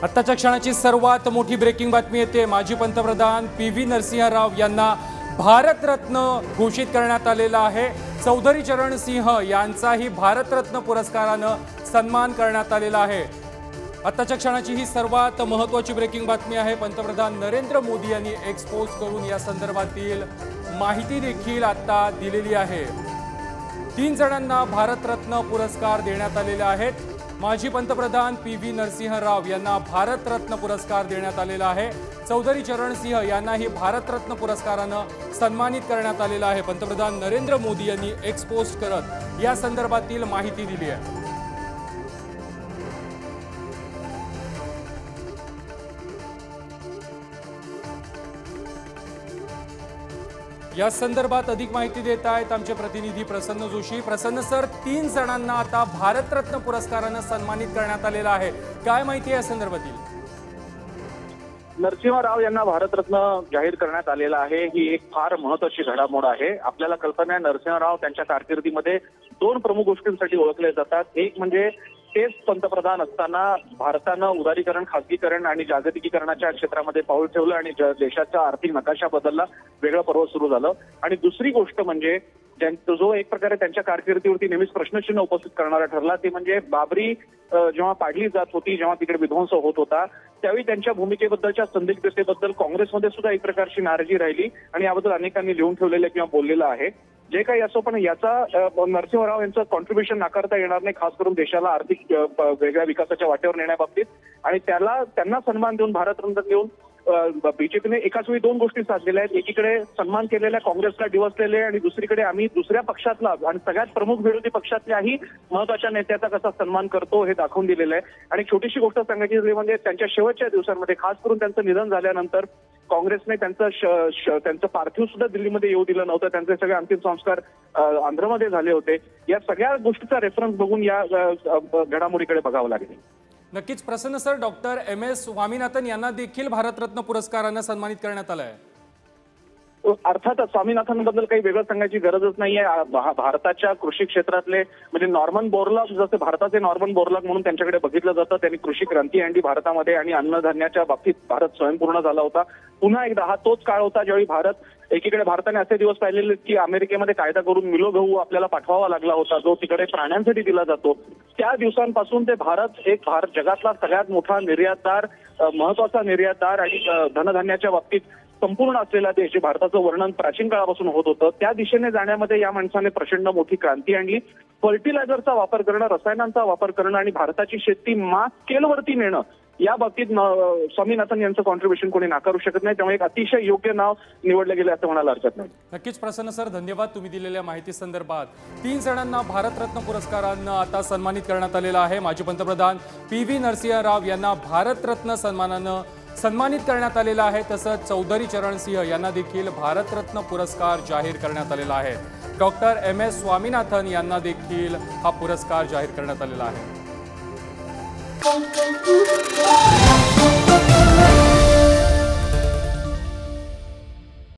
आत्ताच्या क्षणाची सर्वात मोठी ब्रेकिंग बातमी येते। माजी पंतप्रधान पी.व्ही. नरसिंह राव यांना भारतरत्न घोषित करण्यात आलेला आहे। चौधरी चरण सिंह यांचाही भारतरत्न पुरस्काराने सन्मान करण्यात आलेला आहे। आत्ताच्या क्षणाची ही सर्वात महत्त्वाची ब्रेकिंग बातमी आहे। पंतप्रधान नरेंद्र मोदी यांनी एक्स पोस्ट करून या संदर्भातील माहिती देखील आता दिलेली आहे। 3 जणांना भारतरत्न पुरस्कार देण्यात आलेले आहेत। माजी पंतप्रधान पी.व्ही. नरसिंह राव यांना भारतरत्न पुरस्कार देण्यात आलेला आहे। चौधरी चरण सिंह यांनाही भारतरत्न पुरस्काराने सन्मानित करण्यात आलेला आहे। पंतप्रधान नरेंद्र मोदी यांनी एक्स पोस्ट करत या संदर्भातील माहिती दिली आहे। या संदर्भात अधिक माहिती देत आहेत आमचे प्रतिनिधी प्रसन्न जोशी। प्रसन्न सर, 3 जणांना आता भारतरत्न पुरस्काराने सन्मानित करण्यात आलेला आहे, काय माहिती आहे या संदर्भातील? नरसिंह राव यांना भारतरत्न जाहीर करण्यात आलेला आहे। ही एक फार महत्त्वाची घडामोड आहे। आपल्याला कल्पना आहे, नरसिंह राव त्यांच्या कारकिर्दीमध्ये 2 प्रमुख गोष्टींसाठी ओळखले जातात। एक म्हणजे तेच पंतप्रधान असताना भारतानं उदारीकरण, खासगीकरण आणि जागतिकीकरणाच्या क्षेत्रामध्ये पाऊल ठेवलं आणि देशाचा आर्थिक नकाशा बदलला, वेगळं पर्व सुरू झालं। आणि दुसरी गोष्ट म्हणजे जो एक प्रकारे त्यांच्या कारकिर्दीवरती नेहमीच प्रश्नचिन्ह उपस्थित करणारा ठरला, ते म्हणजे बाबरी जेव्हा पाडली जात होती, जेव्हा तिकडे विध्वंस होत होता, त्यावेळी त्यांच्या भूमिकेबद्दलच्या संदिग्धतेबद्दल काँग्रेसमध्ये सुद्धा एक प्रकारची नाराजी राहिली आणि याबद्दल अनेकांनी लिहून ठेवलेलं किंवा बोललेलं आहे। जे काही असो, पण याचा नरसिंहराव यांचं कॉन्ट्रीब्युशन नाकारता येणार नाही, खास करून देशाला आर्थिक वेगळ्या विकासाच्या वाटेवर नेण्याबाबतीत। आणि त्यांना सन्मान देऊन, भारतरत्न देऊन बीजेपीने एकाच वेळी 2 गोष्टी साधलेल्या आहेत। एकीकडे सन्मान केलेल्या काँग्रेसला डिवचलेले आणि दुसरीकडे आम्ही दुसऱ्या पक्षातला आणि सगळ्यात प्रमुख विरोधी पक्षातल्याही महत्त्वाच्या नेत्याचा कसा सन्मान करतो हे दाखवून दिलेलं आहे। आणि छोटीशी गोष्ट सांगायची म्हणजे त्यांच्या शेवटच्या दिवसांमध्ये, खास करून त्यांचं निधन झाल्यानंतर काँग्रेसने त्यांचं पार्थिव सुद्धा दिल्लीमध्ये येऊ दिलं नव्हतं। त्यांचे सगळे अंतिम संस्कार आंध्रमध्ये झाले होते। या सगळ्या गोष्टीचा रेफरन्स बघून या घडामोडीकडे बघावं लागेल। नक्कीच प्रसन्न सर, डॉक्टर एम.एस. स्वामीनाथन यांना देखील भारतरत्न पुरस्काराने सन्मानित करण्यात आलं आहे। अर्थातच स्वामीनाथनबद्दल काही वेगळं सांगायची गरजच नाहीये। भारताच्या कृषी क्षेत्रातले म्हणजे नॉर्मन बोरलॉग, जसे भारताचे नॉर्मन बोरलॉग म्हणून त्यांच्याकडे बघितलं जातं, त्यांनी कृषी क्रांती आणली भारतामध्ये आणि अन्नधान्याच्या बाबतीत भारत स्वयंपूर्ण झाला होता। पुन्हा एकदा हा तोच काळ होता ज्यावेळी एकीकडे भारताने असे दिवस पाहिलेले की अमेरिकेमध्ये कायदा करून मिलो गहू आपल्याला पाठवावा लागला होता, जो तिकडे प्राण्यांसाठी दिला जातो। त्या दिवसांपासून ते भारत जगातला सगळ्यात मोठा निर्यातदार, महत्वाचा निर्यातदार आणि धनधान्याच्या बाबतीत संपूर्ण असलेला देश, जे भारताचं वर्णन प्राचीन काळापासून होत होतं, त्या दिशेने जाण्यामध्ये या माणसाने प्रचंड मोठी क्रांती आणली। फर्टिलायझरचा वापर करणं, रसायनांचा वापर करणं आणि भारताची शेती मास स्केलवरती नेणं, या बाबतीत स्वामीनाथन यांचं कॉन्ट्रीब्युशन कोणी नाकारू शकत नाही। त्यामुळे एक अतिशय योग्य नाव निवडलं गेलं असं म्हणायला हरकत नाही। नक्कीच प्रसन्न सर, धन्यवाद तुम्ही दिलेल्या माहिती संदर्भात। 3 जणांना भारतरत्न पुरस्कारानं आता सन्मानित करण्यात आलेला आहे। माजी पंतप्रधान पी.व्ही. नरसिंह राव यांना भारतरत्न सन्मानानं सन्मानित करण्यात आलेला आहे। तसंच चौधरी चरण सिंह यांना देखील भारतरत्न पुरस्कार जाहीर करण्यात आलेला आहे। Doctor M S. स्वामीनाथन यांना देखील हा पुरस्कार जाहीर करण्यात आलेला आहे।